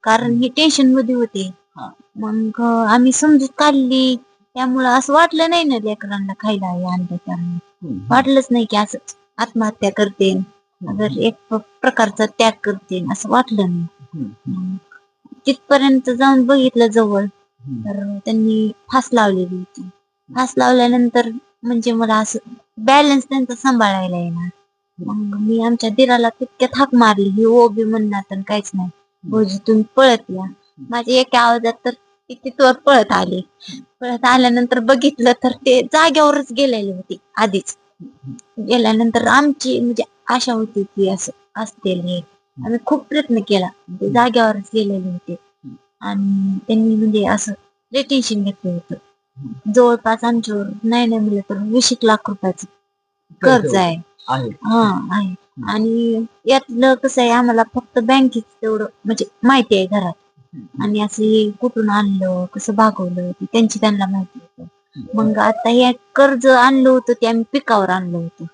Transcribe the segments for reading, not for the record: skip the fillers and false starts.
कारण हे टेन्शन मध्ये होते. मग आम्ही समजूत काढली, त्यामुळं असं वाटलं नाही ना लेकरांना खायला हे आणलं त्यामुळे. वाटलंच नाही की असं आत्महत्या करते, जर एक प्रकारचा त्याग करते असं वाटलं नाही. तिथपर्यंत जाऊन बघितलं जवळ, तर त्यांनी फास लावलेली होती. फास लावल्यानंतर म्हणजे मला असं बॅलन्स त्यांचा सांभाळायला येणार. मग मी आमच्या दिराला तितक्यात हाक मारली, ही ओबी म्हणणार तर काहीच नाही, भाऊजी तुम्ही पळत या. माझ्या एका आवाजात तर ते तिथवर पळत आले. पळत आल्यानंतर बघितलं तर ते जाग्यावरच गेलेले होते आधीच. गेल्यानंतर आमची म्हणजे आशा होती की असं असतील हे. आम्ही खूप प्रयत्न केला, ते जाग्यावरच गेलेले होते. आणि त्यांनी म्हणजे असं लय टेन्शन घेतलं होतं. जवळपास आमच्यावर नाही नाही म्हणलं तर 20 लाख रुपयाचं कर्ज आहे. आहे. आणि यातलं कसं आहे, आम्हाला फक्त बँकेच तेवढं म्हणजे माहिती आहे घरात. आणि असं हे कुठून आणलं, कसं भागवलं ते त्यांची त्यांना माहिती होतं. मग आता हे कर्ज आणलं होतं ते आम्ही पिकावर आणलं होतं.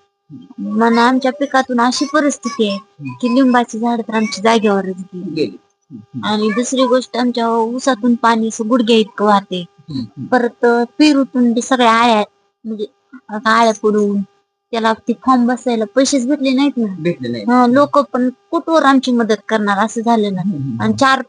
मग आमच्या पिकातून अशी परिस्थिती आहे की लिंबाची झाड तर आमच्या जागेवरच गेली. आणि दुसरी गोष्ट, आमच्या ऊसातून पाणी असं गुडघ्या इतकं वाहते. परत पेरूतून ते सगळ्या आळ्या म्हणजे आळ्या पडून त्याला ते फॉर्म बसायला पैसेच भेटले नाहीत ना. लोक पण कुठवर आमची मदत करणार असं झालं ना. आणि 4